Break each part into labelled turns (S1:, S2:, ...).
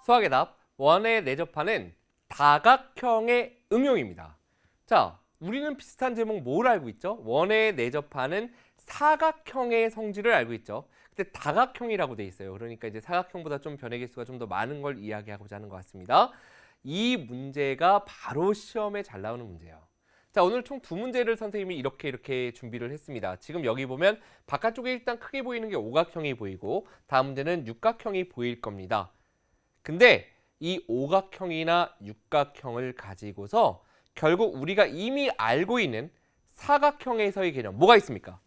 S1: 수학의 답, 원에 내접하는 다각형의 응용입니다. 자, 우리는 비슷한 제목 뭘 알고 있죠? 원에 내접하는 사각형의 성질을 알고 있죠. 근데 다각형이라고 돼 있어요. 그러니까 이제 사각형보다 좀 변의 개수가 좀 더 많은 걸 이야기하고자 하는 것 같습니다. 이 문제가 바로 시험에 잘 나오는 문제예요. 자, 오늘 총 두 문제를 선생님이 이렇게 준비를 했습니다. 지금 여기 보면 바깥쪽에 일단 크게 보이는 게 오각형이 보이고 다음 문제는 육각형이 보일 겁니다. 근데 이 오각형이나 육각형을 가지고서 결국 우리가 이미 알고 있는 사각형에서의 개념 뭐가 있습니까?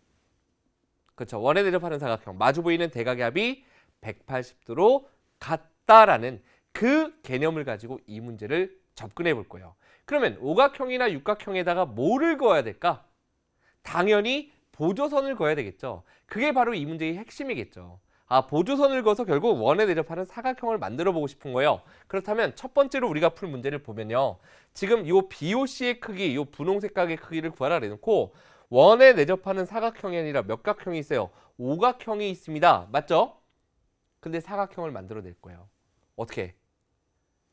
S1: 그렇죠. 원에 대접하는 사각형, 마주 보이는 대각의 합이 180도로 같다라는 그 개념을 가지고 이 문제를 접근해 볼 거예요. 그러면 오각형이나 육각형에다가 뭐를 그어야 될까? 당연히 보조선을 그어야 되겠죠. 그게 바로 이 문제의 핵심이겠죠. 보조선을 그어서 결국 원에 대접하는 사각형을 만들어 보고 싶은 거예요. 그렇다면 첫 번째로 우리가 풀 문제를 보면요. 지금 이 BOC의 크기, 이 분홍색 각의 크기를 구하라 그래놓고 원에 내접하는 사각형이 아니라 몇 각형이 있어요? 오각형이 있습니다. 맞죠? 근데 사각형을 만들어낼 거예요. 어떻게?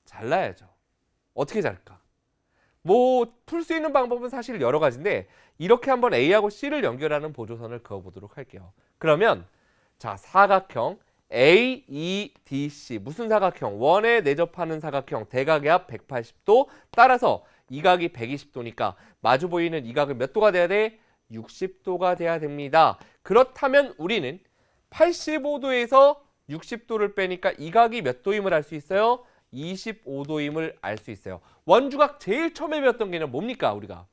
S1: 잘라야죠. 어떻게 자를까? 뭐 풀 수 있는 방법은 사실 여러 가지인데 이렇게 한번 A하고 C를 연결하는 보조선을 그어보도록 할게요. 그러면 자, 사각형 AEDC 무슨 사각형? 원에 내접하는 사각형 대각의 합 180도 따라서 이 각이 120도니까 마주 보이는 이 각은 몇 도가 돼야 돼? 60도가 돼야 됩니다. 그렇다면 우리는 85도에서 60도를 빼니까 이 각이 몇 도임을 알 수 있어요? 25도임을 알 수 있어요. 원주각 제일 처음에 배웠던 개념 뭡니까 우리가?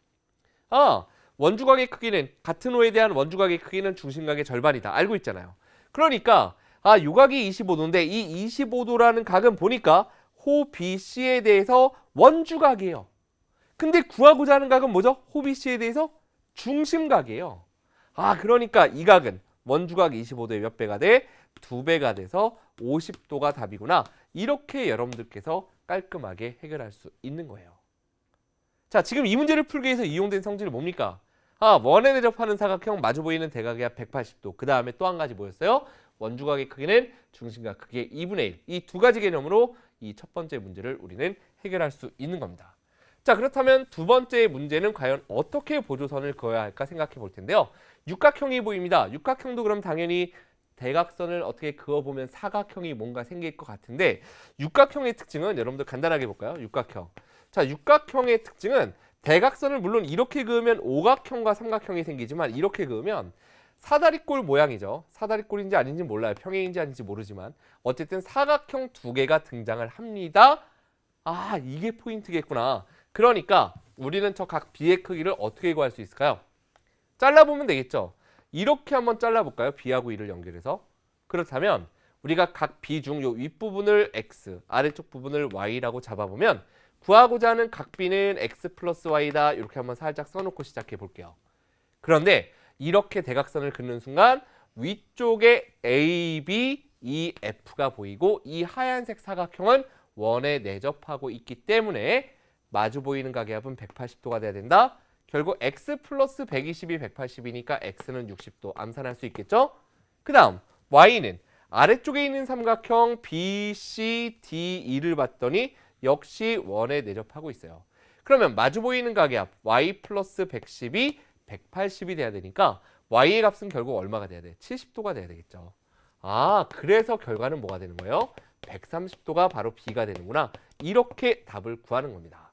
S1: 원주각의 크기는 같은 호에 대한 원주각의 크기는 중심각의 절반이다. 알고 있잖아요. 그러니까 요 각이 25도인데 이 25도라는 각은 보니까 호 BC에 대해서 원주각이에요. 근데 구하고자 하는 각은 뭐죠? 호 BC에 대해서 중심각이에요. 그러니까 이 각은 원주각 25도의 몇 배가 돼? 2배가 돼서 50도가 답이구나. 이렇게 여러분들께서 깔끔하게 해결할 수 있는 거예요. 자, 지금 이 문제를 풀기 위해서 이용된 성질은 뭡니까? 원에 대접하는 사각형 마주 보이는 대각의 합 180도. 그 다음에 또 한 가지 뭐였어요? 원주각의 크기는 중심각 크기의 2분의 1. 이 두 가지 개념으로 이 첫 번째 문제를 우리는 해결할 수 있는 겁니다. 자, 그렇다면 두 번째 문제는 과연 어떻게 보조선을 그어야 할까 생각해 볼 텐데요. 육각형이 보입니다. 육각형도 그럼 당연히 대각선을 어떻게 그어보면 사각형이 뭔가 생길 것 같은데 육각형의 특징은 여러분들 간단하게 볼까요? 육각형. 자, 육각형의 특징은 대각선을 물론 이렇게 그으면 오각형과 삼각형이 생기지만 이렇게 그으면 사다리꼴 모양이죠. 사다리꼴인지 아닌지 몰라요. 평행인지 아닌지 모르지만 어쨌든 사각형 두 개가 등장을 합니다. 이게 포인트겠구나. 그러니까 우리는 저 각 B의 크기를 어떻게 구할 수 있을까요? 잘라보면 되겠죠. 이렇게 한번 잘라볼까요? B하고 E를 연결해서. 그렇다면 우리가 각 B 중 요 윗부분을 X, 아래쪽 부분을 Y라고 잡아보면 구하고자 하는 각 B는 X 플러스 Y다. 이렇게 한번 살짝 써놓고 시작해 볼게요. 그런데 이렇게 대각선을 긋는 순간 위쪽에 A, B, E, F가 보이고 이 하얀색 사각형은 원에 내접하고 있기 때문에 마주 보이는 각의 합은 180도가 돼야 된다. 결국 X 플러스 120이 180이니까 X는 60도 암산할 수 있겠죠? 그 다음 Y는 아래쪽에 있는 삼각형 BCDE를 봤더니 역시 원에 내접하고 있어요. 그러면 마주 보이는 각의 합 Y 플러스 110이 180이 돼야 되니까 Y의 값은 결국 얼마가 돼야 돼? 70도가 돼야 되겠죠. 그래서 결과는 뭐가 되는 거예요? 130도가 바로 B가 되는구나. 이렇게 답을 구하는 겁니다.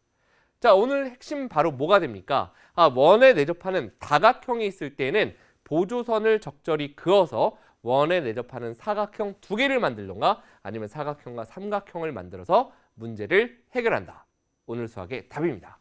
S1: 자, 오늘 핵심 바로 뭐가 됩니까? 원에 내접하는 다각형이 있을 때는 보조선을 적절히 그어서 원에 내접하는 사각형 두 개를 만들던가 아니면 사각형과 삼각형을 만들어서 문제를 해결한다. 오늘 수학의 답입니다.